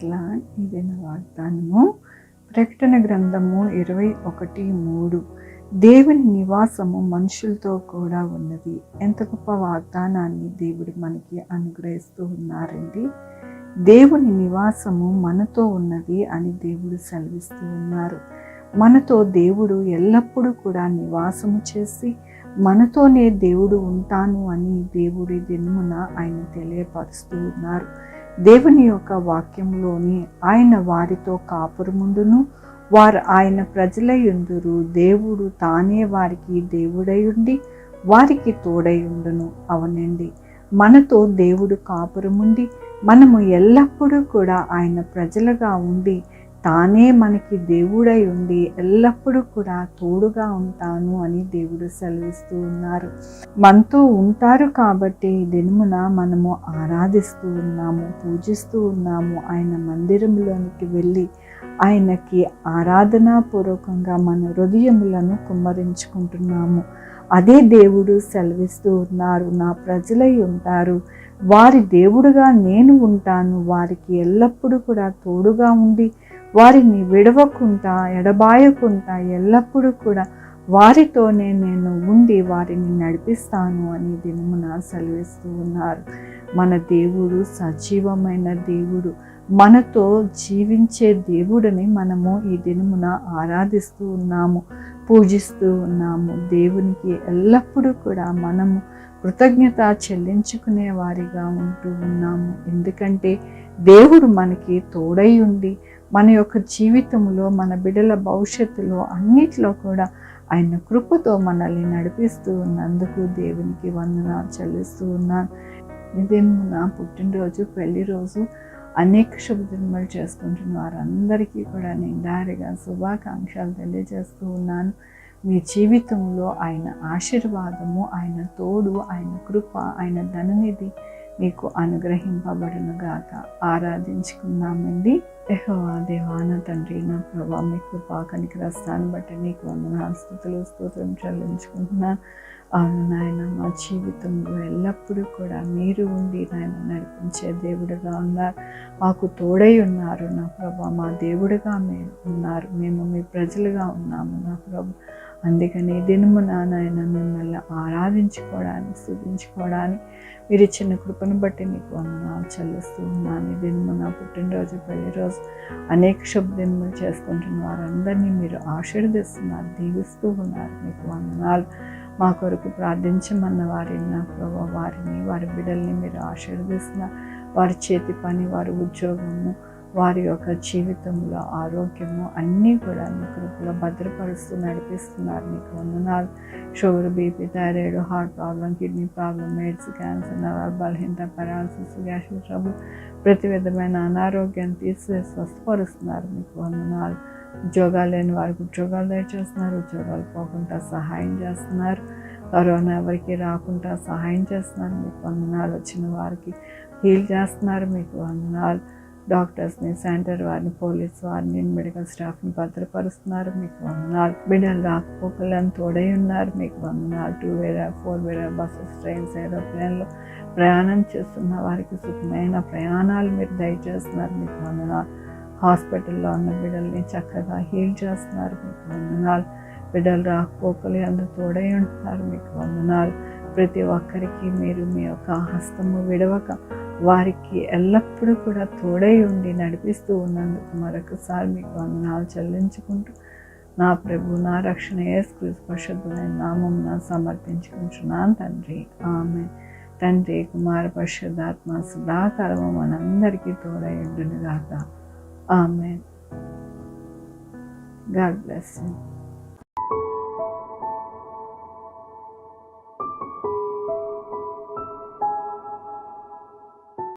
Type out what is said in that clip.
ప్రైజ్లా ఇదిన వాగ్దానము. ప్రకటన గ్రంథము 21:3. దేవుని నివాసము మనుషులతో కూడా ఉన్నది. ఎంత గొప్ప వాగ్దానాన్ని దేవుడు మనకి అనుగ్రహిస్తూ ఉన్నారండి. దేవుని నివాసము మనతో ఉన్నది అని దేవుడు సెలవిస్తూ ఉన్నారు. మనతో దేవుడు ఎల్లప్పుడూ కూడా నివాసము చేసి మనతోనే దేవుడు ఉంటాను అని దేవుడి దినమున ఆయన తెలియపరుస్తూ ఉన్నారు. దేవుని యొక్క వాక్యంలోని ఆయన వారితో కాపురముండును, వారు ఆయన ప్రజలై ఉందురు. దేవుడు తానే వారికి దేవుడై ఉండి వారికి తోడై ఉండును. అవనండి, మనతో దేవుడు కాపురముండి మనము ఎల్లప్పుడూ కూడా ఆయన ప్రజలుగా ఉండి తానే మనకి దేవుడై ఉండి ఎల్లప్పుడూ కూడా తోడుగా ఉంటాను అని దేవుడు సెలవిస్తూ ఉన్నారు. మనతో ఉంటారు కాబట్టి దినమున మనము ఆరాధిస్తూ ఉన్నాము, పూజిస్తూ ఉన్నాము. ఆయన మందిరంలోనికి వెళ్ళి ఆయనకి ఆరాధనాపూర్వకంగా మన హృదయములను కుమ్మరించుకుంటున్నాము. అదే దేవుడు సెలవిస్తూ ఉన్నారు. నా ప్రజలై ఉంటారు, వారి దేవుడుగా నేను ఉంటాను, వారికి ఎల్లప్పుడూ కూడా తోడుగా ఉండి వారిని విడవకుండా ఎడబాయకుండా ఎల్లప్పుడూ కూడా వారితోనే నేను ఉండి వారిని నడిపిస్తాను అని దినమున సెలవిస్తూ ఉన్నారు. మన దేవుడు సజీవమైన దేవుడు, మనతో జీవించే దేవుడిని మనము ఈ దినమున ఆరాధిస్తూ ఉన్నాము, పూజిస్తూ ఉన్నాము. దేవునికి ఎల్లప్పుడూ కూడా మనము కృతజ్ఞత చెల్లించుకునే వారిగా ఉంటూ ఉన్నాము. ఎందుకంటే దేవుడు మనకి తోడై ఉండి మన యొక్క జీవితంలో, మన బిడ్డల భవిష్యత్తులో అన్నిట్లో కూడా ఆయన కృపతో మనల్ని నడిపిస్తూ ఉన్నందుకు దేవునికి వందనాలు చెల్లిస్తూ ఉన్నాను. ఇదేమో నా పుట్టినరోజు, పెళ్లి రోజు, అనేక శుభదినములు చేసుకుంటున్న వారందరికీ కూడా నిండారుగా శుభాకాంక్షలు తెలియజేస్తూ ఉన్నాను. మీ జీవితంలో ఆయన ఆశీర్వాదము, ఆయన తోడు, ఆయన కృప, ఆయన ధననిధి మీకు అనుగ్రహింపబడును గాక. ఆరాధించుకుందామండి. యెహోవా దేవా, నా తండ్రి, నా ప్రభా, మీ కృపా కనికరస్తాన్ని బట్టి నీకు వందనాలు, స్తుతులు, స్తోత్రం చెల్లించుకుంటున్నాను. అవును నాయన, మా జీవితంలో ఎల్లప్పుడూ కూడా మీరు ఉండి నాయన నడిపించే దేవుడుగా ఉన్నారు, మాకు తోడై ఉన్నారు నా ప్రభా. మా దేవుడుగా మీరు ఉన్నారు, మేము మీ ప్రజలుగా ఉన్నాము నా ప్రభు. అందుకని దినమున నాయన మిమ్మల్ని ఆరాధించుకోవడానికి, స్తుతించుకోవడానికి మీరు ఇచ్చిన కృపను బట్టి నీకు వందనాలు చెల్లిస్తూ ఉన్నాను. ఈ దినమున పుట్టినరోజు, పెళ్లి రోజు, అనేక శుభదినములు చేసుకుంటున్న వారందరినీ మీరు ఆశీర్వదిస్తున్నారు, దీవిస్తూ ఉన్నారు. మీకు వందనాలు. మా కొరకు ప్రార్థించమన్న వారిని నా ప్రభు, వారిని, వారి బిడ్డల్ని మీరు ఆశీర్వదిస్తున్నారు. వారి చేతి పని, వారి ఉద్యోగము, వారి యొక్క జీవితంలో ఆరోగ్యము అన్నీ కూడా మీ కృపలో భద్రపరుస్తూ నడిపిస్తున్నారు. మీకు వందనాలు. Sugar, BP, thyroid, heart problem, kidney problem, AIDS, cancer, నరాల బలహీనత, పెరాలసిస్, గ్యాస్ట్రిక్ ట్రబుల్, ప్రతి విధమైన అనారోగ్యాన్ని తీసివేసి స్వస్థపరుస్తున్నారు. మీకు వందనాలు. ఉద్యోగాలు లేని వారికి ఉద్యోగాలు దయచేస్తున్నారు, ఉద్యోగాలు పోకుండా సహాయం చేస్తున్నారు, కరోనా ఎవరికి రాకుండా సహాయం చేస్తున్నారు. మీకు వందనాలు. వచ్చిన వారికి హీల్ చేస్తున్నారు. మీకు వందనాలు. డాక్టర్స్ని, సెంటర్ వారిని, పోలీస్ వారిని, మెడికల్ స్టాఫ్ని భద్రపరుస్తున్నారు. మీకు వందనాలు. బిడ్డలు రాకపోకలను తోడై ఉన్నారు. మీకు వందనాలు. 2 వీలర్, 4 వీలర్, బస్సెస్, ట్రైన్స్, ఏరోప్లేన్లో ప్రయాణం చేస్తున్న వారికి సుఖమైన ప్రయాణాలు మీరు దయచేస్తున్నారు. మీకు వందనాలు. హాస్పిటల్లో ఉన్న బిడ్డల్ని చక్కగా హీల్ చేస్తున్నారు. మీకు వందనాలు. బిడ్డలు రాకపోకలు అందరూ తోడై ఉంటున్నారు. మీకు వందనాలు. ప్రతి ఒక్కరికి మీరు మీ యొక్క హస్తము విడవక వారికి ఎల్లప్పుడూ కూడా తోడై ఉండి నడిపిస్తూ ఉన్నందుకు మరొకసారి మీకు వందనాలు చెల్లించుకుంటూ నా ప్రభు, నా రక్షణ యేసుక్రీస్తు పరిశుద్ధమైన నామమున సమర్పించుకుంటున్నాను తండ్రి. ఆమేన్. తండ్రి, కుమార, పరిశుద్ధాత్మ సదాకాలము మనందరికీ తోడై ఉండును గాక. ఆమేన్. God bless you.